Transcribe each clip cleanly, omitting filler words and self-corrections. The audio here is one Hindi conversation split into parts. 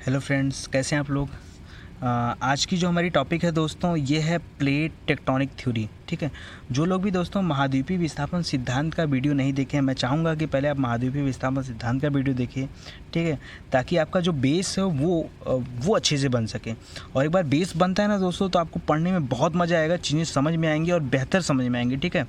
हेलो फ्रेंड्स, कैसे हैं आप लोग। आज की जो हमारी टॉपिक है दोस्तों, ये है प्लेट टेक्टोनिक थ्योरी। ठीक है, जो लोग भी दोस्तों महाद्वीपीय विस्थापन सिद्धांत का वीडियो नहीं देखे हैं, मैं चाहूँगा कि पहले आप महाद्वीपीय विस्थापन सिद्धांत का वीडियो देखिए। ठीक है, ताकि आपका जो बेस है वो अच्छे से बन सके। और एक बार बेस बनता है ना दोस्तों, तो आपको पढ़ने में बहुत मज़ा आएगा, चीज़ें समझ में आएंगी और बेहतर समझ में आएंगी। ठीक है,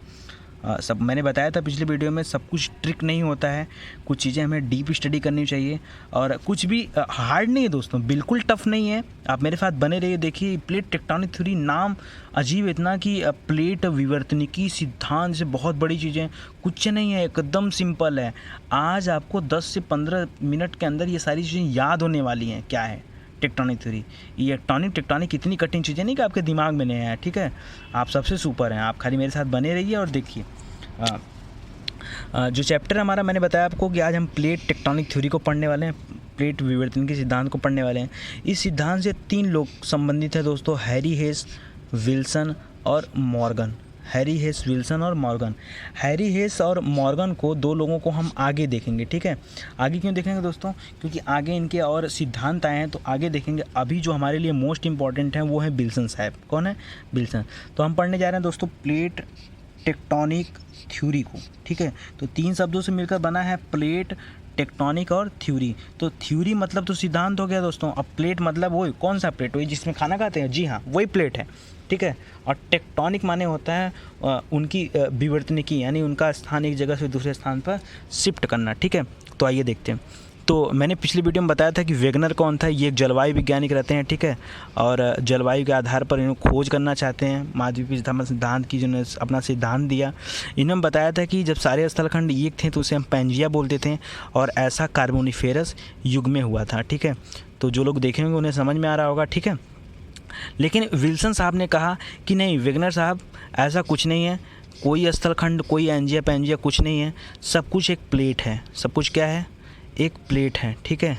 सब मैंने बताया था पिछले वीडियो में, सब कुछ ट्रिक नहीं होता है, कुछ चीज़ें हमें डीप स्टडी करनी चाहिए और कुछ भी हार्ड नहीं है दोस्तों, बिल्कुल टफ नहीं है। आप मेरे साथ बने रहिए। देखिए, प्लेट टेक्टोनिक थ्योरी नाम अजीब इतना कि प्लेट विवर्तनिकी सिद्धांत से बहुत बड़ी चीज़ें कुछ नहीं है, एकदम सिंपल है। आज आपको 10 से 15 मिनट के अंदर ये सारी चीज़ें याद होने वाली हैं। क्या है टेक्टोनिक थ्योरी? ये टेक्टोनिक इतनी कठिन चीज़ें नहीं कि आपके दिमाग में नहीं है। ठीक है, आप सबसे सुपर हैं, आप खाली मेरे साथ बने रहिए और देखिए। जो चैप्टर हमारा मैंने बताया आपको कि आज हम प्लेट टेक्टोनिक थ्योरी को पढ़ने वाले हैं, प्लेट विवर्तन के सिद्धांत को पढ़ने वाले हैं। इस सिद्धांत से 3 लोग संबंधित हैं दोस्तों, हैरी हेस, विल्सन और मॉर्गन। हैरी हेस, विल्सन और मॉर्गन। हैरी हेस और मॉर्गन को, 2 लोगों को हम आगे देखेंगे। ठीक है, आगे क्यों देखेंगे दोस्तों? क्योंकि आगे इनके और सिद्धांत आए हैं, तो आगे देखेंगे। अभी जो हमारे लिए मोस्ट इंपॉर्टेंट है वो है विल्सन साहब। कौन है? विल्सन। तो हम पढ़ने जा रहे हैं दोस्तों प्लेट टेक्टोनिक थ्योरी को। ठीक है, तो 3 शब्दों से मिलकर बना है प्लेट, टेक्टोनिक और थ्योरी। तो थ्योरी मतलब तो सिद्धांत हो गया दोस्तों। अब प्लेट मतलब वही, कौन सा प्लेट? वही जिसमें खाना खाते हैं, जी हाँ, वही प्लेट है। ठीक है, और टेक्टोनिक माने होता है उनकी विवर्तनिकी, यानी उनका स्थान एक जगह से दूसरे स्थान पर शिफ्ट करना। ठीक है, तो आइए देखते हैं। तो मैंने पिछली वीडियो में बताया था कि वेगनर कौन था। ये एक जलवायु वैज्ञानिक रहते हैं। ठीक है, और जलवायु के आधार पर इन्हें खोज करना चाहते हैं महाद्वीपीय विस्थापन सिद्धांत की, जिन्होंने अपना सिद्धांत दिया। इन्होंने बताया था कि जब सारे स्थलखंड एक थे तो उसे हम पैंजिया बोलते थे, और ऐसा कार्बोनिफेरस युग में हुआ था। ठीक है, तो जो लोग देखेंगे उन्हें समझ में आ रहा होगा। ठीक है, लेकिन विल्सन साहब ने कहा कि नहीं वेगनर साहब, ऐसा कुछ नहीं है, कोई स्थलखंड, कोई एंजिया पैंजिया कुछ नहीं है, सब कुछ एक प्लेट है। सब कुछ क्या है? एक प्लेट है। ठीक है,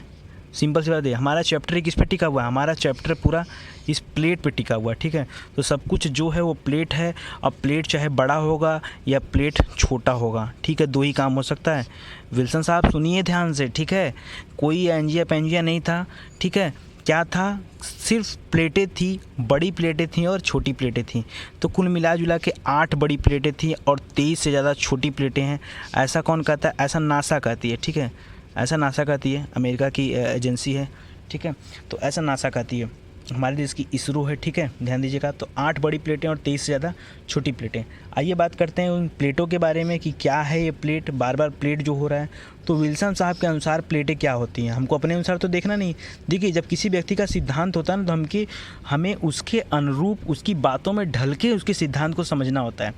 सिंपल सी बात है। हमारा चैप्टर किस पे टिका हुआ है? हमारा चैप्टर पूरा इस प्लेट पे टिका हुआ है। ठीक है, तो सब कुछ जो है वो प्लेट है। अब प्लेट चाहे बड़ा होगा या प्लेट छोटा होगा। ठीक है, 2 ही काम हो सकता है। विल्सन साहब सुनिए ध्यान से। ठीक है, कोई एंजिया पैंजिया नहीं था। ठीक है, क्या था? सिर्फ प्लेटें थी, बड़ी प्लेटें थीं और छोटी प्लेटें थीं। तो कुल मिला जुला के 8 बड़ी प्लेटें थीं और 23 से ज़्यादा छोटी प्लेटें हैं। ऐसा कौन कहता है? ऐसा नासा कहती है। ठीक है, ऐसा नासा कहती है, अमेरिका की एजेंसी है। ठीक है, तो ऐसा नासा कहती है। हमारे देश की इसरो है। ठीक है, ध्यान दीजिएगा। तो 8 बड़ी प्लेटें और 23 से ज़्यादा छोटी प्लेटें। आइए बात करते हैं उन प्लेटों के बारे में कि क्या है ये प्लेट, बार बार प्लेट जो हो रहा है। तो विल्सन साहब के अनुसार प्लेटें क्या होती हैं, हमको अपने अनुसार तो देखना नहीं। देखिए, जब किसी व्यक्ति का सिद्धांत होता है ना, तो हमें उसके अनुरूप, उसकी बातों में ढल के उसके सिद्धांत को समझना होता है।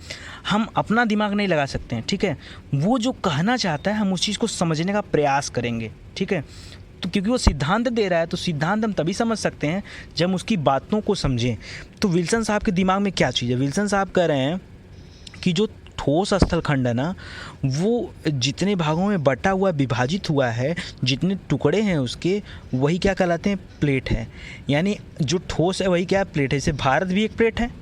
हम अपना दिमाग नहीं लगा सकते हैं। ठीक है, वो जो कहना चाहता है हम उस चीज़ को समझने का प्रयास करेंगे। ठीक है, तो क्योंकि वो सिद्धांत दे रहा है, तो सिद्धांत हम तभी समझ सकते हैं जब हम उसकी बातों को समझें। तो विल्सन साहब के दिमाग में क्या चीज़ है? विल्सन साहब कह रहे हैं कि जो ठोस स्थलखंड है ना, वो जितने भागों में बटा हुआ, विभाजित हुआ है, जितने टुकड़े हैं उसके, वही क्या कहलाते हैं? प्लेट है। यानी जो ठोस है वही क्या है? प्लेट है। जैसे भारत भी एक प्लेट है।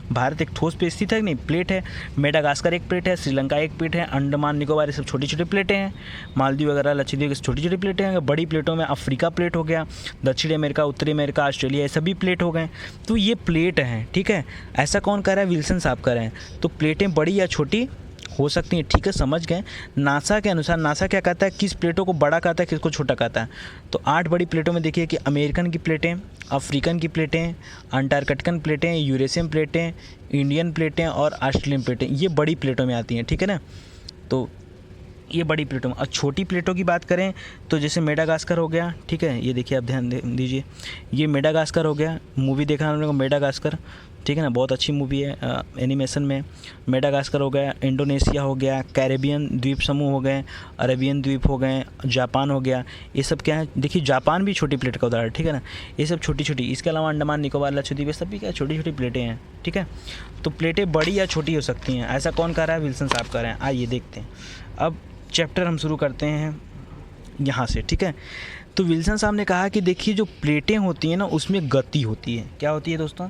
भारत एक ठोस पे स्थित है कि नहीं? प्लेट है। मेडागास्कर एक प्लेट है, श्रीलंका एक प्लेट है, अंडमान निकोबार ये सब छोटी छोटी प्लेटें हैं, मालदीव वगैरह लक्षद्वीप की छोटी छोटी प्लेटें हैं। बड़ी प्लेटों में अफ्रीका प्लेट हो गया, दक्षिण अमेरिका, उत्तरी अमेरिका, ऑस्ट्रेलिया, ये सभी प्लेट हो गए। तो ये प्लेट हैं। ठीक है, ऐसा कौन कह रहा है? विल्सन साहब कह रहे हैं। तो प्लेटें बड़ी या छोटी हो सकती हैं। ठीक है, समझ गए। नासा के अनुसार, नासा क्या कहता है? किस प्लेटों को बड़ा कहता है, किसको छोटा कहता है? तो 8 बड़ी प्लेटों में देखिए कि अमेरिकन की प्लेटें, अफ्रीकन की प्लेटें, अंटार्कटिकन प्लेटें, यूरेशियन प्लेटें, इंडियन प्लेटें और ऑस्ट्रेलियन प्लेटें, ये बड़ी प्लेटों में आती हैं। ठीक है ना, तो ये बड़ी प्लेटों में। और छोटी प्लेटों की बात करें तो जैसे मेडागास्कर हो गया। ठीक है, ये देखिए, आप ध्यान दीजिए, ये मेडागास्कर हो गया। मूवी देखा हम लोगों को मेडागास्कर, ठीक है ना, बहुत अच्छी मूवी है एनिमेशन में। मेडागास्कर हो गया, इंडोनेशिया हो गया, कैरेबियन द्वीप समूह हो गए, अरेबियन द्वीप हो गए, जापान हो गया। ये सब क्या है? देखिए, जापान भी छोटी प्लेट का उदाहरण। ठीक है ना, ये सब छोटी छोटी। इसके अलावा अंडमान निकोबार लक्षद्वीप, ये सब भी क्या छोटी छोटी प्लेटें हैं। ठीक है, तो प्लेटें बड़ी या छोटी हो सकती हैं। ऐसा कौन कह रहा है? विल्सन साहब कह रहे हैं। आइए देखते हैं। अब चैप्टर हम शुरू करते हैं यहाँ से। ठीक है, तो विल्सन साहब ने कहा कि देखिए, जो प्लेटें होती हैं ना, उसमें गति होती है। क्या होती है दोस्तों?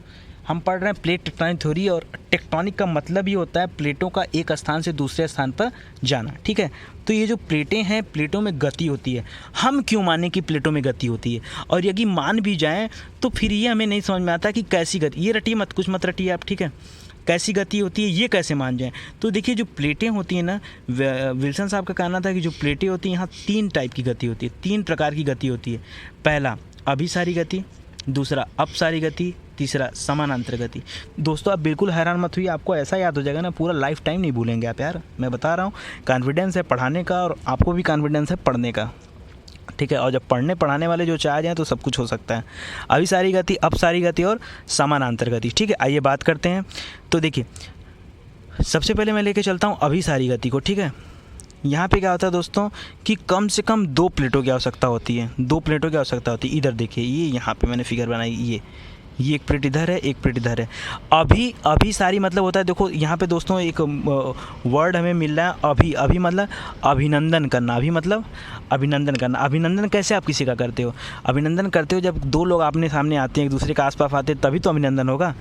हम पढ़ रहे हैं प्लेट टेक्टोनिक थ्योरी, और टेक्टोनिक का मतलब ही होता है प्लेटों का एक स्थान से दूसरे स्थान पर जाना, ठीक है। तो ये जो प्लेटें हैं, प्लेटों में गति होती है। हम क्यों माने कि प्लेटों में गति होती है, और यदि मान भी जाएँ तो फिर ये हमें नहीं समझ में आता कि कैसी गति, ये रटिए मत, कुछ मत रटिए आप, ठीक है। कैसी गति होती है ये कैसे मान जाएं। तो देखिए जो प्लेटें होती हैं ना, विल्सन साहब का कहना था कि जो प्लेटें होती हैं यहाँ 3 टाइप की गति होती है, 3 प्रकार की गति होती है। पहला अभिसारी गति, दूसरा अपसारी गति, तीसरा समानांतर गति। दोस्तों आप बिल्कुल हैरान मत हुई, आपको ऐसा याद हो जाएगा ना, पूरा लाइफ टाइम नहीं भूलेंगे आप यार, मैं बता रहा हूँ। कॉन्फिडेंस है पढ़ाने का और आपको भी कॉन्फिडेंस है पढ़ने का, ठीक है। और जब पढ़ने पढ़ाने वाले जो चाह जाएँ तो सब कुछ हो सकता है। अभिसारी गति, अपसारी गति और समानांतर गति, ठीक है। आइए बात करते हैं। तो देखिए सबसे पहले मैं लेके चलता हूँ अभिसारी गति को, ठीक है। यहाँ पे क्या होता है दोस्तों कि कम से कम 2 प्लेटों की आवश्यकता होती है, 2 प्लेटों की आवश्यकता होती है। इधर देखिए, ये यहाँ पे मैंने फिगर बनाई, ये एक प्लेट इधर है, एक प्लेट इधर है। अभिसारी मतलब होता है, देखो यहाँ पे दोस्तों एक वर्ड हमें मिल रहा है, अभी मतलब अभिनंदन करना, अभी मतलब अभिनंदन करना। अभिनंदन कैसे आप किसी का करते हो? अभिनंदन करते हो जब 2 लोग आपने सामने आते हैं, एक दूसरे के आसपास आते हैं, तभी तो अभिनंदन होगा,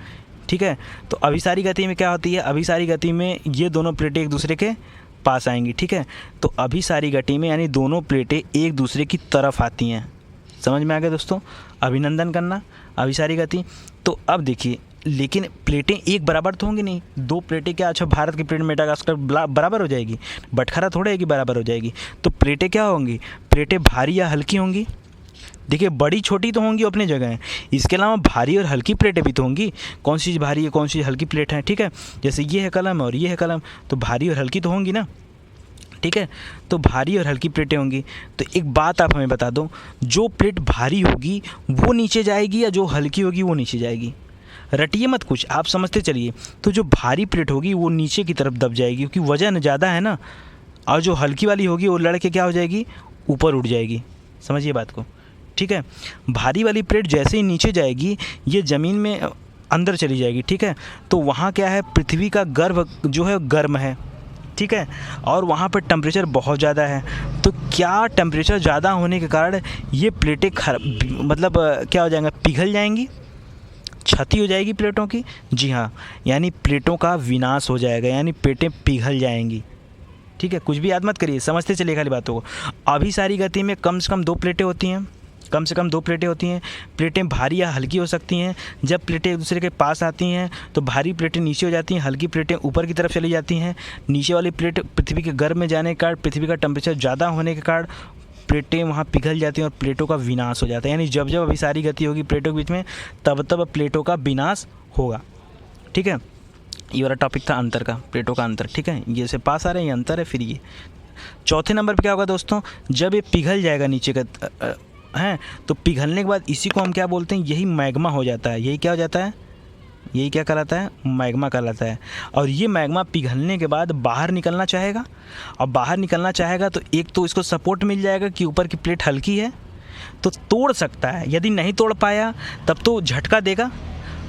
ठीक है। तो अभिसारी गति में क्या होती है? अभिसारी गति में ये दोनों प्लेटें एक दूसरे के पास आएंगी, ठीक है। तो अभिसारी गति में यानी दोनों प्लेटें एक दूसरे की तरफ आती हैं। समझ में आ गया दोस्तों? अभिनंदन करना, अभिसारी गति। तो अब देखिए, लेकिन प्लेटें एक बराबर तो होंगी नहीं, 2 प्लेटें क्या, अच्छा भारत की प्लेट मेडागास्कर बराबर हो जाएगी? बटखरा थोड़ा है कि बराबर हो जाएगी। तो प्लेटें क्या होंगी? प्लेटें भारी या हल्की होंगी। देखिए बड़ी छोटी तो होंगी अपनी जगह है, इसके अलावा भारी और हल्की प्लेटें भी तो होंगी। कौन सी चीज़ भारी है, कौन सी हल्की प्लेट है, ठीक है। जैसे ये है कलम और ये है कलम, तो भारी और हल्की तो होंगी ना, ठीक है। तो भारी और हल्की प्लेटें होंगी। तो एक बात आप हमें बता दो, जो प्लेट भारी होगी वो नीचे जाएगी या जो हल्की होगी वो नीचे जाएगी? रटिए मत कुछ, आप समझते चलिए। तो जो भारी प्लेट होगी वो नीचे की तरफ दब जाएगी क्योंकि वजन ज़्यादा है ना, और जो हल्की वाली होगी वो लड़ के क्या हो जाएगी, ऊपर उठ जाएगी। समझिए बात को, ठीक है। भारी वाली प्लेट जैसे ही नीचे जाएगी ये ज़मीन में अंदर चली जाएगी, ठीक है। तो वहाँ क्या है, पृथ्वी का गर्भ जो है गर्म है, ठीक है, और वहाँ पर टेम्परेचर बहुत ज़्यादा है। तो क्या टेम्परेचर ज़्यादा होने के कारण ये प्लेटें मतलब क्या हो जाएंगे, पिघल जाएंगी, क्षति हो जाएगी प्लेटों की। जी हाँ, यानी प्लेटों का विनाश हो जाएगा, यानी प्लेटें पिघल जाएंगी, ठीक है। कुछ भी याद मत करिए, समझते चलिए खाली बातों को। अभिसारी गति में कम से कम 2 प्लेटें होती हैं, कम से कम 2 प्लेटें होती हैं। प्लेटें भारी या हल्की हो सकती हैं। जब प्लेटें एक दूसरे के पास आती हैं तो भारी प्लेटें नीचे हो जाती हैं, हल्की प्लेटें ऊपर की तरफ चली जाती हैं। नीचे वाली प्लेट पृथ्वी के गर्भ में जाने के कारण, पृथ्वी का टेम्परेचर ज़्यादा होने के कारण प्लेटें वहाँ पिघल जाती हैं और प्लेटों का विनाश हो जाता है। यानी जब जब अभिसारी गति होगी प्लेटों के बीच में, तब तब प्लेटों का विनाश होगा, ठीक है। ये वाला टॉपिक था अंतर का, प्लेटों का अंतर, ठीक है। ये से पास आ रहे हैं, ये अंतर है। फिर ये चौथे नंबर पे क्या होगा दोस्तों, जब ये पिघल जाएगा नीचे का हैं, तो पिघलने के बाद इसी को हम क्या बोलते हैं, यही मैग्मा हो जाता है। यही क्या हो जाता है, यही क्या कहलाता है, मैग्मा कहलाता है। और ये मैग्मा पिघलने के बाद बाहर निकलना चाहेगा, और बाहर निकलना चाहेगा तो एक तो इसको सपोर्ट मिल जाएगा कि ऊपर की प्लेट हल्की है तो तोड़ सकता है। यदि नहीं तोड़ पाया तब तो झटका देगा,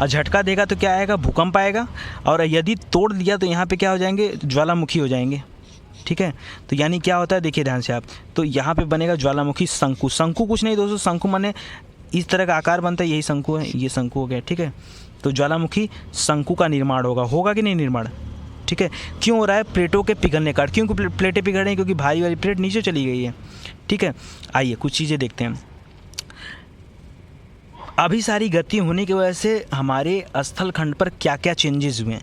और झटका देगा तो क्या आएगा, भूकंप आएगा। और यदि तोड़ दिया तो यहाँ पे क्या हो जाएंगे, ज्वालामुखी हो जाएंगे, ठीक है। तो यानी क्या होता है, देखिए ध्यान से आप, तो यहाँ पे बनेगा ज्वालामुखी शंकु। शंकु कुछ नहीं दोस्तों, शंकु माने इस तरह का आकार बनता है, यही शंकु है, ये शंकु हो गया, ठीक है। तो ज्वालामुखी शंकु का निर्माण होगा कि नहीं निर्माण, ठीक है। क्यों हो रहा है, प्लेटों के पिघलने का। क्यों प्लेटें पिघल रही हैं, क्योंकि भारी वाली प्लेट नीचे चली गई है, ठीक है। आइए कुछ चीज़ें देखते हैं। अभिसारी गति होने की वजह से हमारे स्थल खंड पर क्या क्या चेंजेस हुए हैं।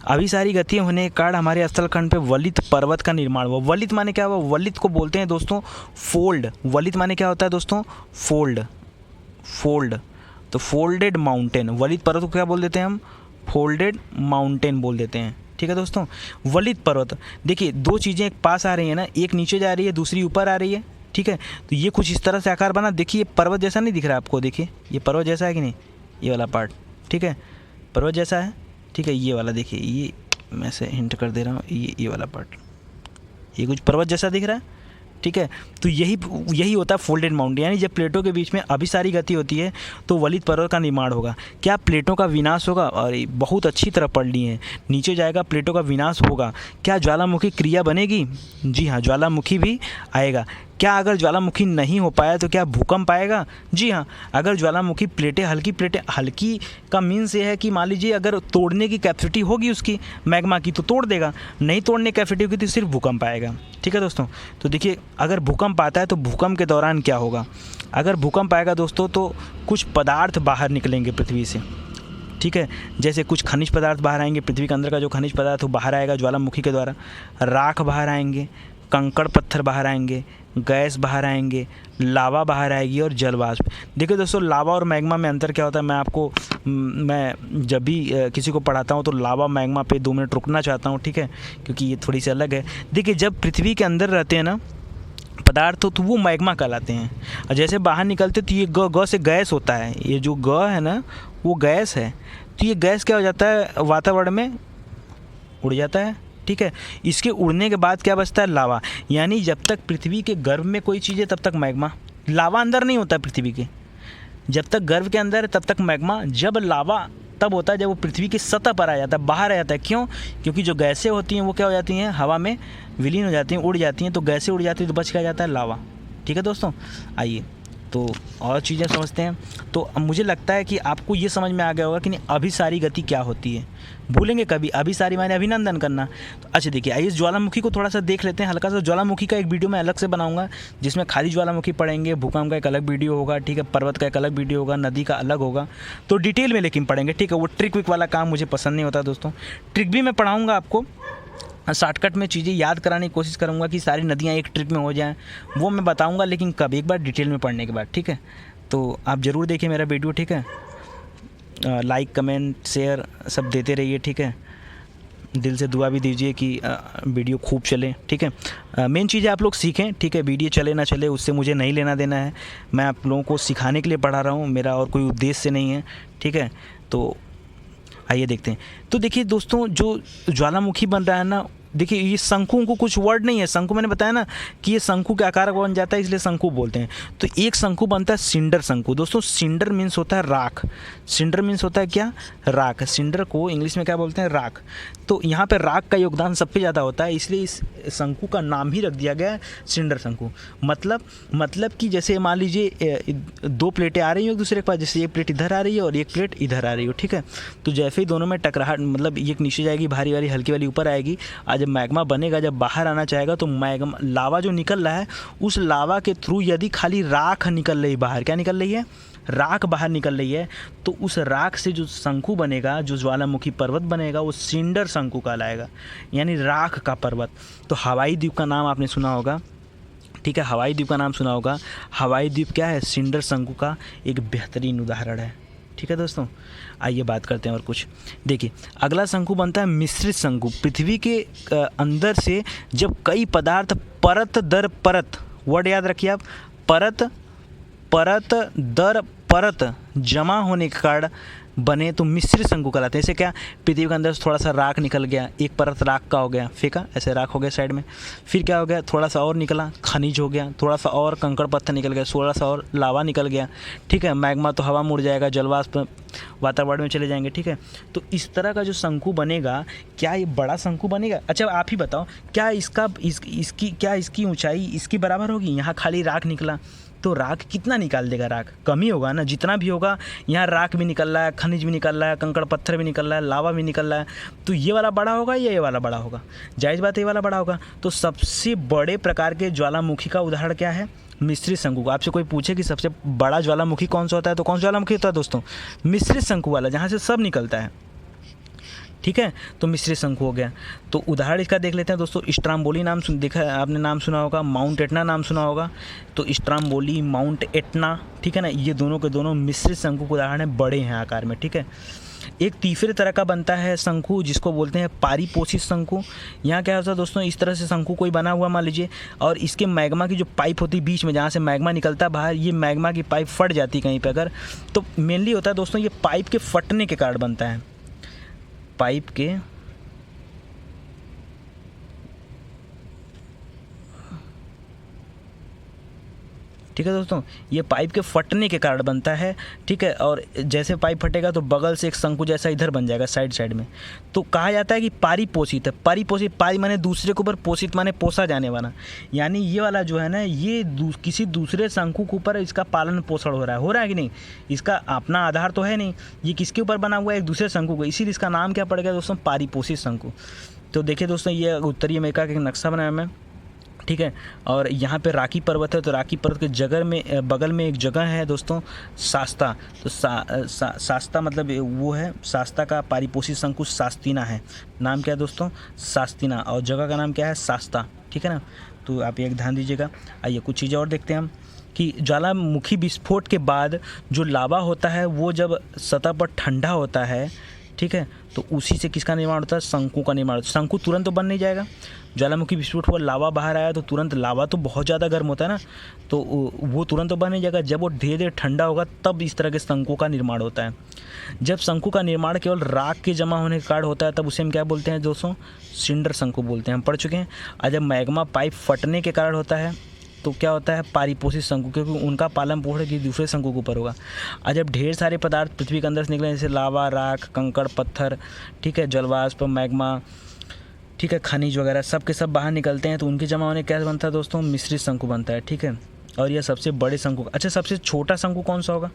अभिसारी गति होने के कारण हमारे स्थल खंड पे वलित पर्वत का निर्माण हुआ। वलित माने क्या हुआ, वलित को बोलते हैं दोस्तों फोल्ड। वलित माने क्या होता है दोस्तों, फोल्ड। तो फोल्डेड माउंटेन, वलित पर्वत को क्या बोल देते हैं हम, फोल्डेड माउंटेन बोल देते हैं, ठीक है दोस्तों। वलित पर्वत, देखिए 2 चीज़ें एक पास आ रही है ना, एक नीचे जा रही है दूसरी ऊपर आ रही है, ठीक है। तो ये कुछ इस तरह से आकार बना, देखिए पर्वत जैसा नहीं दिख रहा है आपको, देखिए ये पर्वत जैसा है कि नहीं, ये वाला पार्ट, ठीक है, पर्वत जैसा है, ठीक है। ये वाला देखिए, ये मैं से हिंट कर दे रहा हूँ, ये वाला पार्ट, ये कुछ पर्वत जैसा दिख रहा है, ठीक है। तो यही होता है फोल्डेड माउंटेन। यानी जब प्लेटों के बीच में अभिसारी गति होती है तो वलित पर्वत का निर्माण होगा। क्या प्लेटों का विनाश होगा, और बहुत अच्छी तरह पढ़ ली है, नीचे जाएगा प्लेटों का विनाश होगा। क्या ज्वालामुखी क्रिया बनेगी, जी हाँ, ज्वालामुखी भी आएगा। क्या अगर ज्वालामुखी नहीं हो पाया तो क्या भूकंप आएगा? जी हाँ, अगर ज्वालामुखी प्लेटें हल्की का मीन्स ये है कि मान लीजिए अगर तोड़ने की कैपेसिटी होगी उसकी मैग्मा की तो तोड़ देगा, नहीं तोड़ने की कैपेसिटी होगी तो सिर्फ भूकंप आएगा। ठीक है दोस्तों, तो देखिए अगर भूकंप आता है तो भूकंप के दौरान क्या होगा? अगर भूकंप आएगा दोस्तों तो कुछ पदार्थ बाहर निकलेंगे पृथ्वी से। ठीक है, जैसे कुछ खनिज पदार्थ बाहर आएंगे, पृथ्वी के अंदर का जो खनिज पदार्थ वो बाहर आएगा ज्वालामुखी के द्वारा, राख बाहर आएंगे, कंकड़ पत्थर बाहर आएंगे, गैस बाहर आएंगे, लावा बाहर आएगी और जल वाष्प। देखिए दोस्तों, लावा और मैग्मा में अंतर क्या होता है, मैं जब भी किसी को पढ़ाता हूँ तो लावा मैग्मा पे 2 मिनट रुकना चाहता हूँ। ठीक है, क्योंकि ये थोड़ी सी अलग है। देखिए जब पृथ्वी के अंदर रहते हैं ना पदार्थ तो वो मैग्मा कहलाते हैं, और जैसे बाहर निकलते तो ये ग से गैस होता है, ये जो ग है ना वो गैस है, तो ये गैस क्या हो जाता है वातावरण में उड़ जाता है। ठीक है, इसके उड़ने के बाद क्या बचता है? लावा। यानी जब तक पृथ्वी के गर्भ में कोई चीज़ है तब तक मैग्मा, लावा अंदर नहीं होता है पृथ्वी के, जब तक गर्भ के अंदर है तब तक मैग्मा, जब लावा तब होता है जब वो पृथ्वी की सतह पर आ जाता है, बाहर आ जाता है। क्यों? क्योंकि जो गैसें होती हैं वो क्या हो जाती हैं, हवा में विलीन हो जाती हैं, उड़ जाती हैं, तो गैसें उड़ जाती हैं तो बच क्या जाता है? लावा। ठीक है दोस्तों, आइए तो और चीज़ें समझते हैं। तो अब मुझे लगता है कि आपको ये समझ में आ गया होगा कि नहीं अभिसारी गति क्या होती है, भूलेंगे कभी? अभिसारी माने अभिनंदन करना। तो अच्छा देखिए, आइए ज्वालामुखी को थोड़ा सा देख लेते हैं हल्का सा। ज्वालामुखी का एक वीडियो मैं अलग से बनाऊंगा जिसमें खाली ज्वालामुखी पढ़ेंगे, भूकंप का एक अलग वीडियो होगा, ठीक है, पर्वत का एक अलग वीडियो होगा, नदी का अलग होगा, तो डिटेल में लेकिन पढ़ेंगे। ठीक है, वो ट्रिक विक वाला काम मुझे पसंद नहीं होता दोस्तों। ट्रिक भी मैं पढ़ाऊँगा आपको, शॉर्टकट में चीज़ें याद कराने की कोशिश करूँगा कि सारी नदियाँ एक ट्रिक में हो जाएँ, वो मैं बताऊँगा, लेकिन कब? एक बार डिटेल में पढ़ने के बाद। ठीक है, तो आप ज़रूर देखिए मेरा वीडियो। ठीक है, लाइक कमेंट शेयर सब देते रहिए। ठीक है, दिल से दुआ भी दीजिए कि वीडियो खूब चले। ठीक है, मेन चीज़ है आप लोग सीखें। ठीक है, वीडियो चले ना चले उससे मुझे नहीं लेना देना है, मैं आप लोगों को सिखाने के लिए पढ़ा रहा हूँ, मेरा और कोई उद्देश्य नहीं है। ठीक है, तो आइए देखते हैं। तो देखिए दोस्तों, जो ज्वालामुखी बन रहा है ना, देखिए ये शंकु को कुछ वर्ड नहीं है। शंकु मैंने बताया ना कि ये शंकु के आकार का बन जाता है, इसलिए शंकु बोलते हैं। तो एक शंकु बनता है सिंडर शंकु। दोस्तों सिंडर मीन्स होता है राख, सिंडर मीन्स होता है क्या? राख। सिंडर को इंग्लिश में क्या बोलते हैं? राख। तो यहाँ पे राख का योगदान सबसे ज़्यादा होता है, इसलिए इस शंकु का नाम ही रख दिया गया है सिंडर शंकु। मतलब कि जैसे मान लीजिए 2 प्लेटें आ रही हैं एक दूसरे के पास, जैसे एक प्लेट इधर आ रही है और एक प्लेट इधर आ रही हो। ठीक है, तो जैसे ही दोनों में टकराहट, मतलब एक नीचे जाएगी भारी वाली, हल्की वाली ऊपर आएगी, जब मैग्मा बनेगा, जब बाहर आना चाहेगा तो मैग्मा लावा जो निकल रहा है उस लावा के थ्रू यदि खाली राख निकल रही बाहर, क्या निकल रही है? राख बाहर निकल रही है, तो उस राख से जो शंकु बनेगा, जो ज्वालामुखी पर्वत बनेगा, वो सिंडर शंकु कहलाएगा, यानी राख का पर्वत। तो हवाई द्वीप का नाम आपने सुना होगा। ठीक है, हवाई द्वीप का नाम सुना होगा। हवाई द्वीप क्या है? सिंडर शंकु का एक बेहतरीन उदाहरण है। ठीक है दोस्तों, आइए बात करते हैं और कुछ। देखिए अगला शंकु बनता है मिश्रित शंकु। पृथ्वी के अंदर से जब कई पदार्थ परत दर परत, वर्ड याद रखिए आप, परत दर परत जमा होने के कारण बने तो मिश्रित शंकु कहलाते हैं। जैसे क्या? पृथ्वी के अंदर से थोड़ा सा राख निकल गया, एक परत राख का हो गया, फेंका, ऐसे राख हो गया साइड में, फिर क्या हो गया? थोड़ा सा और निकला, खनिज हो गया, थोड़ा सा और कंकड़ पत्थर निकल गया, थोड़ा सा और लावा निकल गया। ठीक है, मैग्मा तो हवा में उड़ जाएगा, जलवाष्प वातावरण में चले जाएंगे। ठीक है, तो इस तरह का जो शंकु बनेगा, क्या ये बड़ा शंकु बनेगा? अच्छा आप ही बताओ, क्या इसकी ऊंचाई इसकी बराबर होगी? यहाँ खाली राख निकला तो राख कितना निकाल देगा? राख कम ही होगा ना, जितना भी होगा। यहाँ राख भी निकल रहा है, खनिज भी निकल रहा है, कंकड़ पत्थर भी निकल रहा है, लावा भी निकल रहा है, तो ये वाला बड़ा होगा या ये वाला बड़ा होगा? जायज़ बात है, ये वाला बड़ा होगा। तो सबसे बड़े प्रकार के ज्वालामुखी का उदाहरण क्या है? मिश्रित शंकु। आपसे कोई पूछे कि सबसे बड़ा ज्वालामुखी कौन सा होता है, तो कौन सा ज्वालामुखी होता है दोस्तों? मिश्रित शंकु वाला, जहाँ से सब निकलता है। ठीक है, तो मिश्रित शंकु हो गया। तो उदाहरण इसका देख लेते हैं दोस्तों। स्ट्राम्बोली नाम देखा है आपने, नाम सुना होगा। माउंट एटना नाम सुना होगा। तो स्ट्राम्बोली, माउंट एटना, ठीक है ना, ये दोनों के दोनों मिश्रित शंकु के उदाहरण है, बड़े हैं आकार में। ठीक है, एक तीसरे तरह का बनता है शंकु जिसको बोलते हैं पारिपोषित शंकु। यहाँ क्या होता है दोस्तों, इस तरह से शंकु कोई बना हुआ मान लीजिए, और इसके मैग्मा की जो पाइप होती है बीच में, जहाँ से मैग्मा निकलता है बाहर, ये मैग्मा की पाइप फट जाती है कहीं पर अगर, तो मेनली होता है दोस्तों ये पाइप के फटने के कारण बनता है। पाइप के ठीक है दोस्तों, ये पाइप के फटने के कारण बनता है, ठीक है। और जैसे पाइप फटेगा तो बगल से एक शंकु जैसा इधर बन जाएगा साइड में। तो कहा जाता है कि पारिपोषित है। पारिपोषित, पारी माने दूसरे के ऊपर, पोषित माने पोसा जाने वाला, यानी ये वाला जो है ना, ये किसी दूसरे शंकु के ऊपर इसका पालन पोषण हो रहा है कि नहीं, इसका अपना आधार तो है नहीं, ये किसके ऊपर बना हुआ है, एक दूसरे शंकु को, इसीलिए इसका नाम क्या पड़ गया दोस्तों, पारिपोषित शंकु। तो देखिए दोस्तों, ये उत्तरी अमेरिका का एक नक्शा बनाया मैं, ठीक है। और यहाँ पे राकी पर्वत है, तो राकी पर्वत के बगल में एक जगह है दोस्तों शास्ता। तो शास्ता मतलब वो है, शास्ता का पारिपोषित शंकु शास्तिना है। नाम क्या है दोस्तों, शास्तिना, और जगह का नाम क्या है, शास्ता, ठीक है ना। तो आप एक ध्यान दीजिएगा। आइए कुछ चीज़ें और देखते हैं हम कि ज्वालामुखी विस्फोट के बाद जो लावा होता है वो जब सतह पर ठंडा होता है, ठीक है, तो उसी से किसका निर्माण होता है, शंकु का निर्माण होता है। शंकु तुरंत तो बन नहीं जाएगा, ज्वालामुखी विस्फोट हुआ, लावा बाहर आया तो तुरंत, लावा तो बहुत ज़्यादा गर्म होता है ना, तो वो तुरंत तो बन नहीं जाएगा। जब वो धीरे धीरे ठंडा होगा तब इस तरह के शंकु का निर्माण होता है। जब शंकु का निर्माण केवल राख के जमा होने के कारण होता है तब उसे हम क्या बोलते हैं दोस्तों, सिंडर शंकु बोलते हैं, हम पढ़ चुके हैं। और जब मैग्मा पाइप फटने के कारण होता है तो क्या होता है, पारिपोषित शंकु, क्योंकि उनका पालन पोषण किसी दूसरे शंकु के ऊपर होगा। और जब ढेर सारे पदार्थ पृथ्वी के अंदर से निकले, जैसे लावा, राख, कंकड़, पत्थर, ठीक है, जलवाष्प, मैग्मा, ठीक है, खनिज वगैरह सब के सब बाहर निकलते हैं, तो उनके जमा होने क्या बनता है दोस्तों, मिश्रित शंकु बनता है, ठीक है। और यह सबसे बड़े शंकु। अच्छा, सबसे छोटा शंकु कौन सा होगा,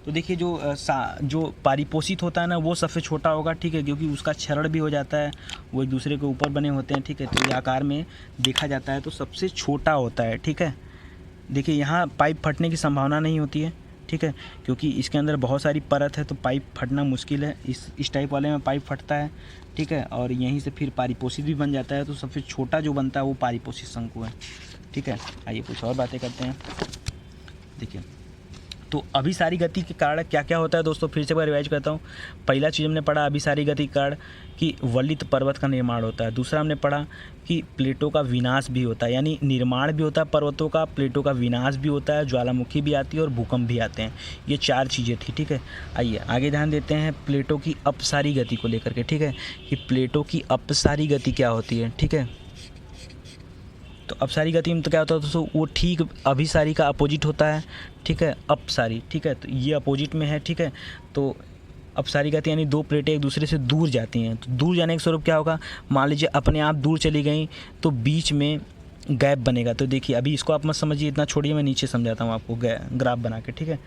तो देखिए जो पारिपोषित होता है ना वो सबसे छोटा होगा, ठीक है, क्योंकि उसका क्षरण भी हो जाता है, वो एक दूसरे के ऊपर बने होते हैं, ठीक है, तो ये आकार में देखा जाता है तो सबसे छोटा होता है, ठीक है। देखिए यहाँ पाइप फटने की संभावना नहीं होती है, ठीक है, क्योंकि इसके अंदर बहुत सारी परत है तो पाइप फटना मुश्किल है। इस टाइप वाले में पाइप फटता है, ठीक है, और यहीं से फिर पारिपोषित भी बन जाता है, तो सबसे छोटा जो बनता है वो पारिपोषित शंकु है, ठीक है। आइए कुछ और बातें करते हैं। देखिए, तो अभिसारी गति के कारण क्या क्या होता है दोस्तों, फिर से मैं रिवाइज करता हूँ। पहला चीज़ हमने पढ़ा अभिसारी गति के कारण कि वलित पर्वत का निर्माण होता है। दूसरा हमने पढ़ा कि प्लेटों का विनाश भी होता है, यानी निर्माण भी होता है पर्वतों का, प्लेटों का विनाश भी होता है, ज्वालामुखी भी आती है और भूकंप भी आते हैं। ये 4 चीज़ें थी, ठीक है। आइए आगे ध्यान देते हैं प्लेटों की अपसारी गति को लेकर के, ठीक है, कि प्लेटों की अपसारी गति क्या होती है, ठीक है। तो अपसारी गति में तो क्या होता है दोस्तों, वो ठीक अभिसारी का अपोजिट होता है, ठीक है, अपसारी, ठीक है, तो ये अपोजिट में है, ठीक है। तो अपसारी गति यानी 2 प्लेटें एक दूसरे से दूर जाती हैं, तो दूर जाने के स्वरूप क्या होगा, मान लीजिए अपने आप दूर चली गई तो बीच में गैप बनेगा। तो देखिए अभी इसको आप मत समझिए, इतना छोड़िए, मैं नीचे समझाता हूँ आपको ग्राफ बना के, ठीक है।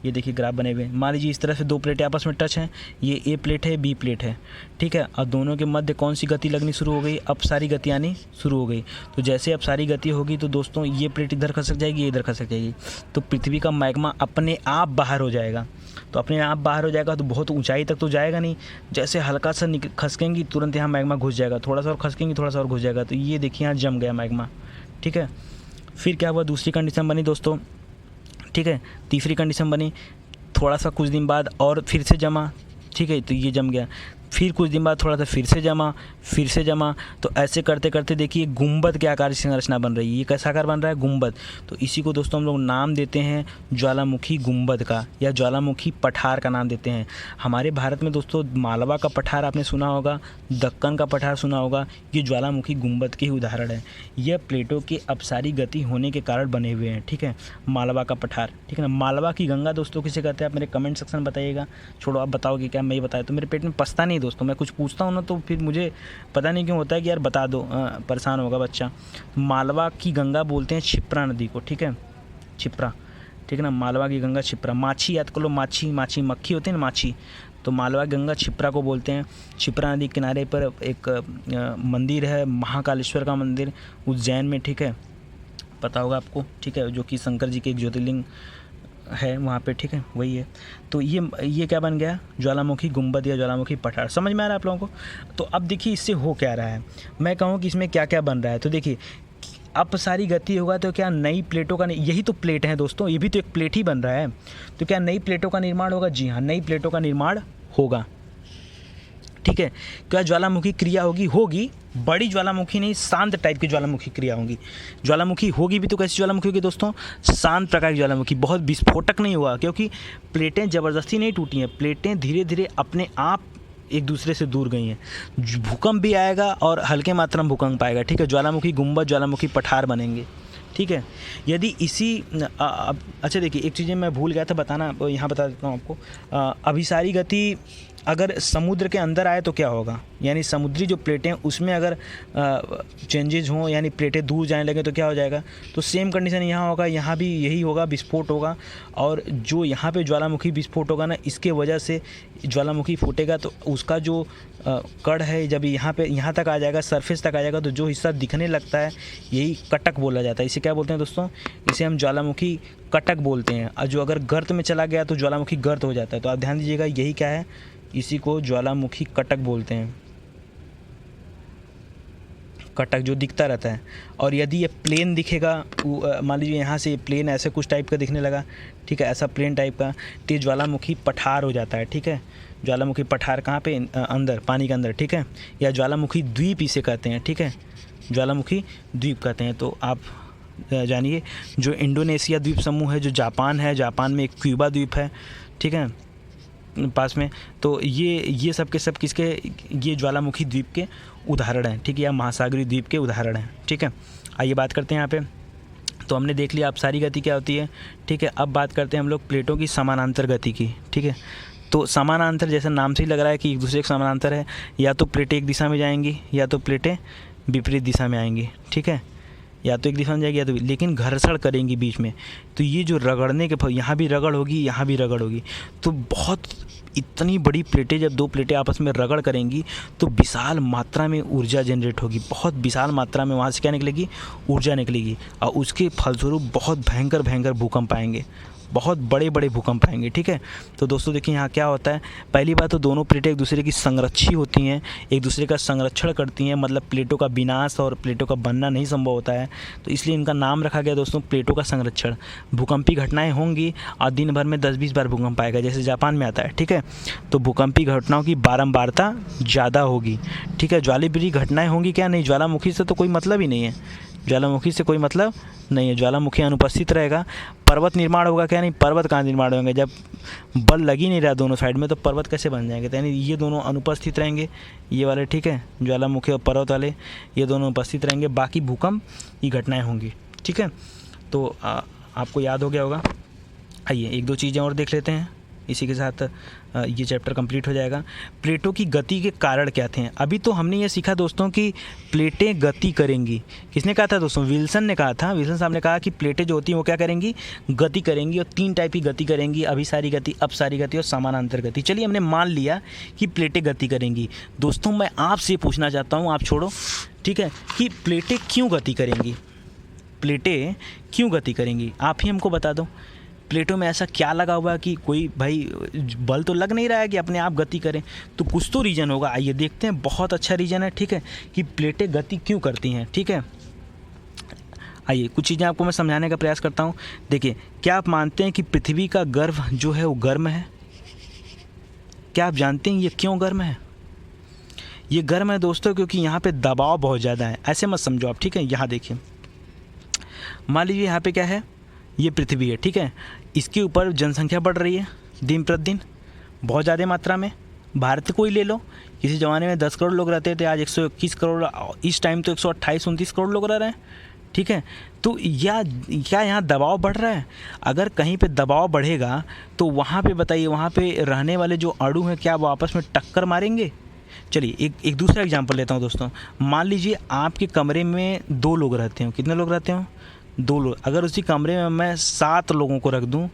ये देखिए ग्राफ बने हुए, मान लीजिए इस तरह से 2 प्लेटें आपस में टच हैं, ये ए प्लेट है, बी प्लेट है, ठीक है, और दोनों के मध्य कौन सी गति लगनी शुरू हो गई, अपसारी गति आनी शुरू हो गई। तो जैसे अपसारी गति होगी तो दोस्तों ये प्लेट इधर खसक जाएगी, ये इधर खसक जाएगी, तो पृथ्वी का मैग्मा अपने आप बाहर हो जाएगा। तो अपने आप बाहर हो जाएगा तो बहुत ऊंचाई तक तो जाएगा नहीं, जैसे हल्का सा खसकेंगी तुरंत यहाँ मैग्मा घुस जाएगा, थोड़ा सा और खसकेंगी थोड़ा सा और घुस जाएगा, तो ये देखिए यहाँ जम गया मैग्मा, ठीक है। फिर क्या हुआ, दूसरी कंडीशन बनी दोस्तों, ठीक है, तीसरी कंडीशन बनी, थोड़ा सा कुछ दिन बाद और फिर से जमा, ठीक है, तो ये जम गया, फिर कुछ दिन बाद थोड़ा सा फिर से जमा, तो ऐसे करते करते देखिए गुंबद के आकार की संरचना बन रही है। ये कैसा आकार बन रहा है, गुंबद। तो इसी को दोस्तों हम लोग नाम देते हैं ज्वालामुखी गुंबद का, या ज्वालामुखी पठार का नाम देते हैं। हमारे भारत में दोस्तों मालवा का पठार आपने सुना होगा, दक्कन का पठार सुना होगा, ये ज्वालामुखी गुंबद के ही उदाहरण है। यह प्लेटों की अपसारी गति होने के कारण बने हुए हैं, ठीक है, मालवा का पठार, ठीक है ना। मालवा की गंगा दोस्तों किसे कहते हैं, आप मेरे कमेंट सेक्शन बताइएगा। छोड़ो आप बताओगे क्या, मैं ही बताया तो मेरे पेट में पसता नहीं दोस्तों, मैं कुछ पूछता हूँ ना तो फिर मुझे पता नहीं क्यों होता है कि यार बता दो, परेशान होगा बच्चा। मालवा की गंगा बोलते हैं क्षिप्रा नदी को, ठीक है, क्षिप्रा, ठीक है ना, मालवा की गंगा क्षिप्रा। माछी याद कर लो, माछी मक्खी होती है ना माछी, तो मालवा गंगा क्षिप्रा को बोलते हैं। क्षिप्रा नदी किनारे पर एक मंदिर है, महाकालेश्वर का मंदिर उज्जैन में, ठीक है, पता होगा आपको, ठीक है, जो कि शंकर जी के एक ज्योतिर्लिंग है वहाँ पे, ठीक है, वही है। तो ये क्या बन गया, ज्वालामुखी गुंबद या ज्वालामुखी पठार। समझ में आ रहा है आप लोगों को। तो अब देखिए इससे हो क्या रहा है, मैं कहूँ कि इसमें क्या क्या बन रहा है। तो देखिए अपसारी गति होगा तो क्या नई प्लेटों का, यही तो प्लेट है दोस्तों, ये भी तो एक प्लेट ही बन रहा है, तो क्या नई प्लेटों का निर्माण होगा, जी हाँ, नई प्लेटों का निर्माण होगा, ठीक है। क्या ज्वालामुखी क्रिया होगी, बड़ी ज्वालामुखी नहीं, शांत टाइप की ज्वालामुखी क्रिया होगी। ज्वालामुखी होगी भी तो कैसी ज्वालामुखी होगी दोस्तों, शांत प्रकार की ज्वालामुखी, बहुत विस्फोटक नहीं हुआ, क्योंकि प्लेटें ज़बरदस्ती नहीं टूटी हैं, प्लेटें धीरे धीरे अपने आप एक दूसरे से दूर गई हैं। भूकंप भी आएगा और हल्के मात्रा में भूकंप आएगा, ठीक है। ज्वालामुखी गुंबद, ज्वालामुखी पठार बनेंगे, ठीक है। यदि इसी अच्छा देखिए, एक चीज़ें मैं भूल गया था बताना, यहाँ बता देता हूँ आपको। अभिसारी गति अगर समुद्र के अंदर आए तो क्या होगा, यानी समुद्री जो प्लेटें उसमें अगर चेंजेज हों, यानी प्लेटें दूर जाने लगे तो क्या हो जाएगा। तो सेम कंडीशन यहाँ होगा, यहाँ भी यही होगा, विस्फोट होगा। और जो यहाँ पे ज्वालामुखी विस्फोट होगा ना, इसके वजह से ज्वालामुखी फूटेगा तो उसका जो कण है जब यहाँ तक आ जाएगा, सरफेस तक आ जाएगा, तो जो हिस्सा दिखने लगता है यही कटक बोला जाता है। इसे क्या बोलते हैं दोस्तों, इसे हम ज्वालामुखी कटक बोलते हैं। और जो अगर गर्त में चला गया तो ज्वालामुखी गर्त हो जाता है। तो आप ध्यान दीजिएगा, यही क्या है, इसी को ज्वालामुखी कटक बोलते हैं। कटक जो दिखता रहता है। और यदि ये प्लेन दिखेगा, मान लीजिए यहाँ से प्लेन ऐसे कुछ टाइप का दिखने लगा, ठीक है, ऐसा प्लेन टाइप का, तो ये ज्वालामुखी पठार हो जाता है, ठीक है। ज्वालामुखी पठार कहाँ पे, अंदर, पानी के अंदर, ठीक है। या ज्वालामुखी द्वीप इसे कहते हैं, ठीक है, ज्वालामुखी द्वीप कहते हैं। तो आप जानिए, जो इंडोनेशिया द्वीप समूह है, जो जापान है, जापान में एक क्यूबा द्वीप है, ठीक है, पास में। तो ये सब के सब किसके, ये ज्वालामुखी द्वीप के उदाहरण हैं, ठीक है, या महासागरीय द्वीप के उदाहरण हैं, ठीक है। आइए बात करते हैं यहाँ पे। तो हमने देख लिया अपसारी गति क्या होती है, ठीक है। अब बात करते हैं हम लोग प्लेटों की समानांतर गति की, ठीक है। तो समानांतर, जैसे नाम से ही लग रहा है कि एक दूसरे के समानांतर है, या तो प्लेटें एक दिशा में जाएंगी या तो प्लेटें विपरीत दिशा में आएंगी, ठीक है, या तो एक दिशा में जाएगी या तो, लेकिन घर्षण करेंगी बीच में। तो ये जो रगड़ने के, यहाँ भी रगड़ होगी, यहाँ भी रगड़ होगी। तो बहुत इतनी बड़ी प्लेटें, जब दो प्लेटें आपस में रगड़ करेंगी तो विशाल मात्रा में ऊर्जा जनरेट होगी, बहुत विशाल मात्रा में वहाँ से क्या निकलेगी, ऊर्जा निकलेगी। और उसके फलस्वरूप बहुत भयंकर भयंकर भूकंप आएंगे, बहुत बड़े बड़े भूकंप आएंगे, ठीक है। तो दोस्तों देखिए यहाँ क्या होता है, पहली बात तो दोनों प्लेटें एक दूसरे की संरक्षी होती हैं, एक दूसरे का संरक्षण करती हैं, मतलब प्लेटों का विनाश और प्लेटों का बनना नहीं संभव होता है। तो इसलिए इनका नाम रखा गया दोस्तों, प्लेटों का संरक्षण। भूकंपी घटनाएँ होंगी और दिन भर में 10-20 बार भूकंप आएगा, जैसे जापान में आता है, ठीक है। तो भूकंपी घटनाओं की बारंबारता ज़्यादा होगी, ठीक है। ज्वालामुखी घटनाएँ होंगी क्या, नहीं, ज्वालामुखी से तो कोई मतलब ही नहीं है, ज्वालामुखी से कोई मतलब नहीं है, ज्वालामुखी अनुपस्थित रहेगा। पर्वत निर्माण होगा क्या, नहीं, पर्वत कहाँ निर्माण होंगे, जब बल लग ही नहीं रहा दोनों साइड में तो पर्वत कैसे बन जाएंगे। तो यानी ये दोनों अनुपस्थित रहेंगे, ये वाले, ठीक है, ज्वालामुखी और पर्वत वाले, ये दोनों उपस्थित रहेंगे। बाकी भूकंप की घटनाएं होंगी, ठीक है। तो आपको याद हो गया होगा। आइए एक दो चीज़ें और देख लेते हैं, इसी के साथ ये चैप्टर कंप्लीट हो जाएगा। प्लेटों की गति के कारण क्या थे। अभी तो हमने ये सीखा दोस्तों कि प्लेटें गति करेंगी। किसने कहा था दोस्तों, विल्सन ने कहा था। विल्सन साहब ने कहा कि प्लेटें जो होती हैं वो क्या करेंगी, गति करेंगी, और 3 टाइप की गति करेंगी, अभिसारी गति, अपसारी गति और समानांतर गति। चलिए हमने मान लिया कि प्लेटें गति करेंगी। दोस्तों मैं आपसे पूछना चाहता हूँ, आप छोड़ो, ठीक है, कि प्लेटें क्यों गति करेंगी, प्लेटें क्यों गति करेंगी, आप ही हमको बता दो। प्लेटों में ऐसा क्या लगा हुआ है कि कोई भाई बल तो लग नहीं रहा है कि अपने आप गति करें, तो कुछ तो रीज़न होगा। आइए देखते हैं, बहुत अच्छा रीज़न है, ठीक है, कि प्लेटें गति क्यों करती हैं, ठीक है। आइए कुछ चीज़ें आपको मैं समझाने का प्रयास करता हूँ। देखिए, क्या आप मानते हैं कि पृथ्वी का गर्भ जो है वो गर्म है? क्या आप जानते हैं ये क्यों गर्म है? ये गर्म है दोस्तों क्योंकि यहाँ पे दबाव बहुत ज़्यादा है। ऐसे मत समझो आप, ठीक है। यहाँ देखिए, मान लीजिए यहाँ पे क्या है, ये पृथ्वी है, ठीक है। इसके ऊपर जनसंख्या बढ़ रही है दिन प्रतिदिन बहुत ज़्यादा मात्रा में। भारत को ही ले लो, किसी ज़माने में 10 करोड़ लोग रहते थे, आज 121 करोड़, इस टाइम तो 128-129 करोड़ लोग रह रहे हैं, ठीक है। तो क्या यहाँ दबाव बढ़ रहा है? अगर कहीं पे दबाव बढ़ेगा तो वहाँ पे बताइए, वहाँ पे रहने वाले जो अणु हैं क्या वो आपस में टक्कर मारेंगे? चलिए एक दूसरा एग्जांपल लेता हूँ दोस्तों। मान लीजिए आपके कमरे में 2 लोग रहते हो। कितने लोग रहते हो? 2 लोग। अगर उसी कमरे में मैं 7 लोगों को रख दूं,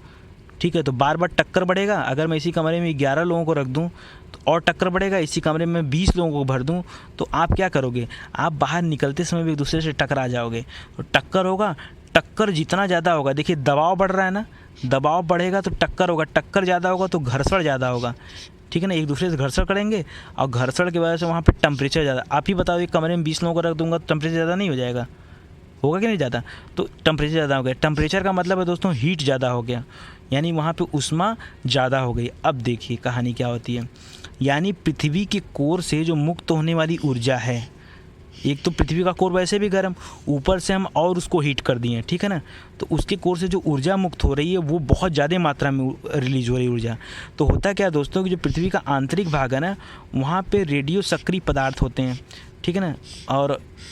ठीक है, तो बार बार टक्कर बढ़ेगा। अगर मैं इसी कमरे में 11 लोगों को रख दूं तो और टक्कर बढ़ेगा। इसी कमरे में 20 लोगों को भर दूं तो आप क्या करोगे, आप बाहर निकलते समय भी एक दूसरे से टकरा जाओगे। तो टक्कर होगा, टक्कर जितना ज़्यादा होगा, देखिए दबाव बढ़ रहा है ना, दबाव बढ़ेगा तो टक्कर होगा, टक्कर ज़्यादा होगा तो घर्षण ज़्यादा होगा, ठीक है ना। एक दूसरे से घर्षण करेंगे और घर्षण की वजह से वहाँ पे टेम्परेचर ज़्यादा। आप ही बताओ, एक कमरे में 20 लोगों को रख दूंगा तो टेम्परेचर ज़्यादा नहीं हो जाएगा? होगा कि नहीं ज़्यादा? तो टेम्परेचर ज़्यादा हो गया। टेम्परेचर का मतलब है दोस्तों हीट ज़्यादा हो गया, यानी वहाँ पे ऊष्मा ज़्यादा हो गई। अब देखिए कहानी क्या होती है, यानी पृथ्वी के कोर से जो मुक्त होने वाली ऊर्जा है, एक तो पृथ्वी का कोर वैसे भी गर्म, ऊपर से हम और उसको हीट कर दिए, ठीक है ना। तो उसके कोर से जो ऊर्जा मुक्त हो रही है वो बहुत ज़्यादा मात्रा में रिलीज हो रही है ऊर्जा। तो होता क्या दोस्तों कि जो पृथ्वी का आंतरिक भाग है ना, वहाँ पे रेडियो सक्रिय पदार्थ होते हैं, ठीक है ना। और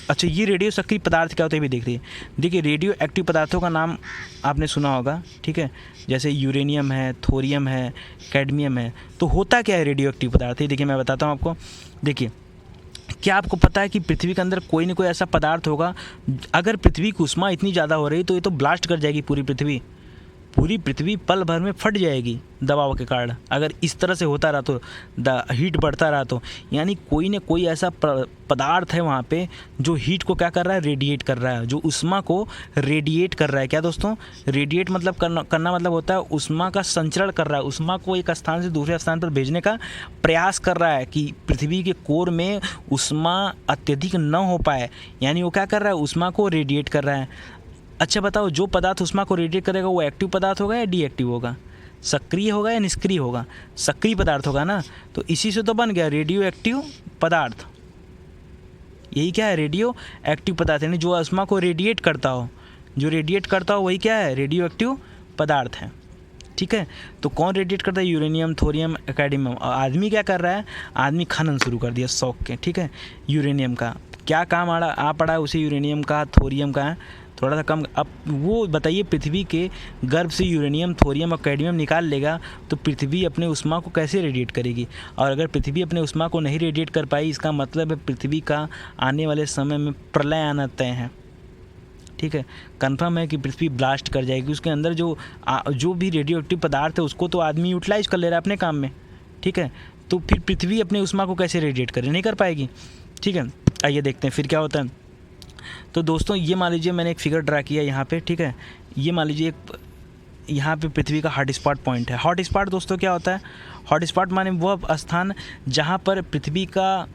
अच्छा, ये रेडियो सक्रिय पदार्थ क्या होता है भी देख रही है। देखिए, रेडियो एक्टिव पदार्थों का नाम आपने सुना होगा, ठीक है, जैसे यूरेनियम है, थोरियम है, कैडमियम है। तो होता क्या है रेडियो एक्टिव पदार्थ? ये देखिए मैं बताता हूँ आपको। देखिए, क्या आपको पता है कि पृथ्वी के अंदर कोई ना कोई ऐसा पदार्थ होगा, अगर पृथ्वी की ऊष्मा इतनी ज़्यादा हो रही तो ये तो ब्लास्ट कर जाएगी पूरी पृथ्वी पल भर में फट जाएगी दबाव के कारण, अगर इस तरह से होता रहा तो, हीट बढ़ता रहा तो। यानी कोई न कोई ऐसा पदार्थ है वहाँ पे जो हीट को क्या कर रहा है, रेडिएट कर रहा है, जो ऊष्मा को रेडिएट कर रहा है। क्या दोस्तों, रेडिएट मतलब करना मतलब होता है ऊष्मा का संचरण कर रहा है, ऊष्मा को एक स्थान से दूसरे स्थान पर भेजने का प्रयास कर रहा है कि पृथ्वी के कोर में ऊष्मा अत्यधिक न हो पाए। यानी वो क्या कर रहा है, ऊष्मा को रेडिएट कर रहा है। अच्छा बताओ, जो पदार्थ ऊष्मा को रेडिएट करेगा वो एक्टिव पदार्थ होगा या डीएक्टिव होगा, सक्रिय होगा या निष्क्रिय होगा? सक्रिय पदार्थ होगा ना। तो इसी से तो बन गया रेडियो एक्टिव पदार्थ। यही क्या है, रेडियो एक्टिव पदार्थ, यानी जो ऊष्मा को रेडिएट करता हो, जो रेडिएट करता हो वही क्या है, रेडियो एक्टिव पदार्थ है। ठीक है, तो कौन रेडिएट करता है, यूरेनियम, थोरियम, कैडमियम। आदमी क्या कर रहा है, आदमी खनन शुरू कर दिया शौक के, ठीक है। यूरेनियम का क्या काम आ पड़ा है उसे, यूरेनियम का, थोरियम का थोड़ा सा कम। अब वो बताइए, पृथ्वी के गर्भ से यूरेनियम, थोरियम और कैडमियम निकाल लेगा तो पृथ्वी अपने ऊष्मा को कैसे रेडिएट करेगी? और अगर पृथ्वी अपने ऊष्मा को नहीं रेडिएट कर पाई, इसका मतलब है पृथ्वी का आने वाले समय में प्रलय आना तय है। ठीक है, कंफर्म है कि पृथ्वी ब्लास्ट कर जाएगी। उसके अंदर जो भी रेडियो एक्टिव पदार्थ है उसको तो आदमी यूटिलाइज कर ले रहा है अपने काम में, ठीक है। तो फिर पृथ्वी अपने ऊष्मा को कैसे रेडिएट करे, नहीं कर पाएगी, ठीक है। आइए देखते हैं फिर क्या होता है। तो दोस्तों, ये मान लीजिए मैंने एक फिगर ड्रा किया यहाँ पे, ठीक है। ये मान लीजिए यहाँ पे पृथ्वी का हॉट स्पॉट पॉइंट है। हॉट स्पॉट दोस्तों क्या होता है, हॉट स्पॉट माने वह स्थान जहाँ पर पृथ्वी का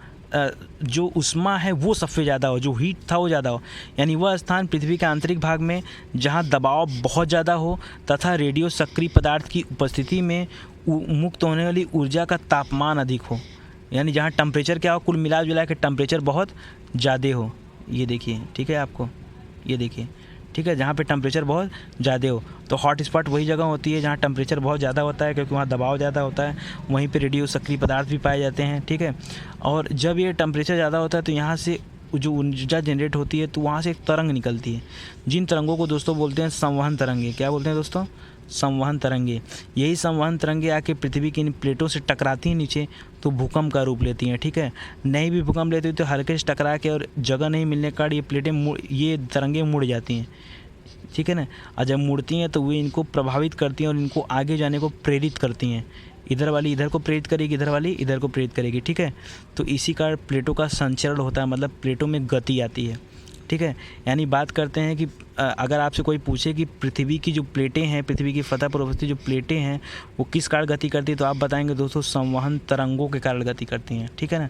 जो ऊष्मा है वो सबसे ज़्यादा हो, जो हीट था वो ज़्यादा हो। यानी वह स्थान पृथ्वी के आंतरिक भाग में जहाँ दबाव बहुत ज़्यादा हो तथा रेडियो सक्रिय पदार्थ की उपस्थिति में मुक्त होने वाली ऊर्जा का तापमान अधिक हो। यानी जहाँ टेम्परेचर क्या हो, कुल मिला जुला के टेम्परेचर बहुत ज़्यादा हो। ये देखिए, ठीक है, आपको ये देखिए, ठीक है, जहाँ पे टेम्परेचर बहुत ज़्यादा हो। तो हॉट स्पॉट वही जगह होती है जहाँ टेम्परेचर बहुत ज़्यादा होता है, क्योंकि वहाँ दबाव ज़्यादा होता है, वहीं पे रेडियो सक्रिय पदार्थ भी पाए जाते हैं, ठीक है। और जब ये टेम्परेचर ज़्यादा होता है तो यहाँ से जो ऊर्जा जनरेट होती है तो वहाँ से एक तरंग निकलती है, जिन तरंगों को दोस्तों बोलते हैं संवहन तरंगे। क्या बोलते हैं दोस्तों, संवहन तरंगे। यही संवहन तरंगे आके पृथ्वी की इन प्लेटों से टकराती हैं नीचे, तो भूकंप का रूप लेती हैं, ठीक है। नहीं भी भूकंप लेती तो हल्के से टकरा के और जगह नहीं मिलने के कारण ये प्लेटें ये तरंगे मुड़ जाती हैं, ठीक है ना। और जब मुड़ती हैं तो वे इनको प्रभावित करती हैं और इनको आगे जाने को प्रेरित करती हैं। इधर वाली इधर को प्रेरित करेगी, इधर वाली इधर को प्रेरित करेगी, ठीक है। तो इसी कारण प्लेटों का संचरण होता है, मतलब प्लेटों में गति आती है, ठीक है। यानी बात करते हैं कि अगर आपसे कोई पूछे कि पृथ्वी की जो प्लेटें हैं, पृथ्वी की सतह पर उपस्थित जो प्लेटें हैं वो किस कारण गति करती है, तो आप बताएंगे दोस्तों संवहन तरंगों के कारण गति करती हैं, ठीक है ना।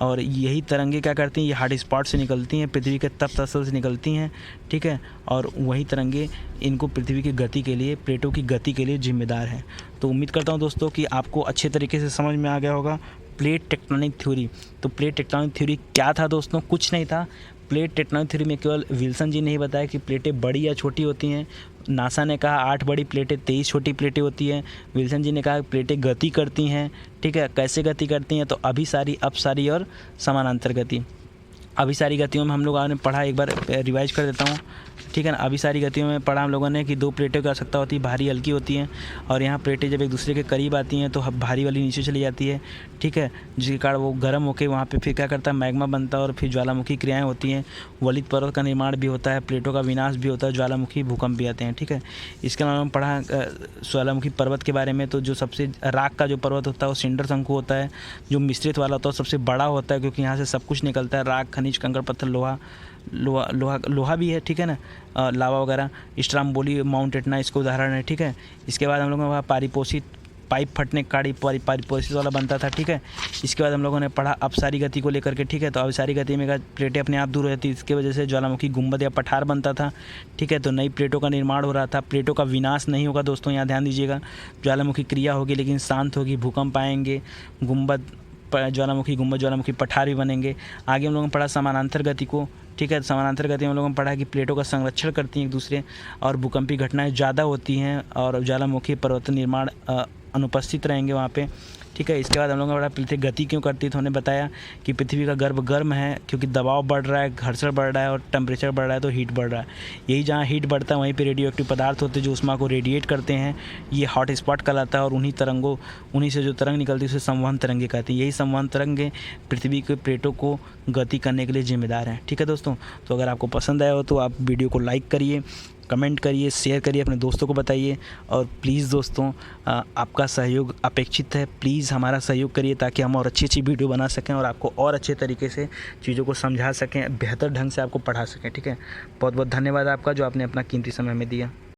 और यही तरंगे क्या करती हैं, ये हॉट स्पॉट से निकलती हैं, पृथ्वी के तप्त स्थल से निकलती हैं, ठीक है। और वही तरंगे इनको पृथ्वी की गति के लिए, प्लेटों की गति के लिए जिम्मेदार हैं। तो उम्मीद करता हूँ दोस्तों कि आपको अच्छे तरीके से समझ में आ गया होगा प्लेट टेक्टोनिक थ्योरी। तो प्लेट टेक्टोनिक थ्योरी क्या था दोस्तों, कुछ नहीं था। प्लेट टेक्टोनिक थ्योरी में केवल विल्सन जी ने ही बताया कि प्लेटें बड़ी या छोटी होती हैं। नासा ने कहा 8 बड़ी प्लेटें 23 छोटी प्लेटें होती हैं। विल्सन जी ने कहा प्लेटें गति करती हैं, ठीक है। कैसे गति करती हैं, तो अभिसारी, अपसारी और समानांतर गति। अभिसारी गतियों में हम लोग आपने पढ़ा, एक बार रिवाइज कर देता हूँ, ठीक है ना। अभिसारी गतियों में पढ़ा हम लोगों ने कि 2 प्लेटों की आवश्यकता होती है, भारी हल्की होती हैं। और यहाँ प्लेटें जब एक दूसरे के करीब आती हैं तो भारी वाली नीचे चली जाती है, ठीक है, जिसके कारण वो गर्म होकर वहाँ पे फिर क्या करता है, मैग्मा बनता है और फिर ज्वालामुखी क्रियाएँ होती हैं। वलित पर्वत का निर्माण भी होता है, प्लेटों का विनाश भी होता है, ज्वालामुखी भूकंप भी आते हैं, ठीक है। इसके अलावा हम पढ़ा ज्वालामुखी पर्वत के बारे में। तो जो सबसे राख का जो पर्वत होता है वो सिंडर शंकु होता है, जो मिश्रित वाला होता है सबसे बड़ा होता है, क्योंकि यहाँ से सब कुछ निकलता है, राख, खनिज, कंकड़, पत्थर, लोहा भी है, ठीक है ना, लावा वगैरह। स्ट्राम्बोली, माउंट एटना इसको उदाहरण है, ठीक है। इसके बाद हम लोगों ने वहाँ पारिपोषित, पाइप फटने काड़ी पारिपोषित वाला बनता था, ठीक है। इसके बाद हम लोगों ने पढ़ा अपसारी गति को लेकर के, ठीक है। तो अपसारी गति में प्लेटें अपने आप दूर हो जाती, इसके वजह से ज्वालामुखी गुंबद या पठार बनता था, ठीक है। तो नई प्लेटों का निर्माण हो रहा था। प्लेटों का विनाश नहीं होगा दोस्तों, यहाँ ध्यान दीजिएगा। ज्वालामुखी क्रिया होगी लेकिन शांत होगी, भूकंप आएंगे, गुंबद, ज्वालामुखी गुंबद, ज्वालामुखी पठार भी बनेंगे। आगे हम लोगों ने पढ़ा समानांतर गति को, ठीक है। समानांतर गति में हम लोगों ने पढ़ा कि प्लेटों का संरक्षण करती हैं एक दूसरे, और भूकंपी घटनाएं ज़्यादा होती हैं और ज्वालामुखी पर्वत निर्माण अनुपस्थित रहेंगे वहाँ पे, ठीक है। इसके बाद हम लोगों ने पढ़ा पृथ्वी गति क्यों करती है, तो उन्होंने बताया कि पृथ्वी का गर्भ गर्म है क्योंकि दबाव बढ़ रहा है, घर्षण बढ़ रहा है और टेम्परेचर बढ़ रहा है तो हीट बढ़ रहा है। यही जहाँ हीट बढ़ता है वहीं पे रेडियो एक्टिव पदार्थ होते हैं जो उष्मा को रेडिएट करते हैं, ये हॉट स्पॉट कहलाता है। और उन्हीं से जो तरंग निकलती है उसे संवहन तरंगे कहती है। यही संवहन तरंगे पृथ्वी के प्लेटों को गति करने के लिए जिम्मेदार हैं, ठीक है दोस्तों। तो अगर आपको पसंद आया हो तो आप वीडियो को लाइक करिए, कमेंट करिए, शेयर करिए, अपने दोस्तों को बताइए। और प्लीज़ दोस्तों आपका सहयोग अपेक्षित है, प्लीज़ हमारा सहयोग करिए ताकि हम और अच्छी वीडियो बना सकें और आपको और अच्छे तरीके से चीज़ों को समझा सकें, बेहतर ढंग से आपको पढ़ा सकें, ठीक है। बहुत बहुत धन्यवाद आपका जो आपने अपना कीमती समय में दिया।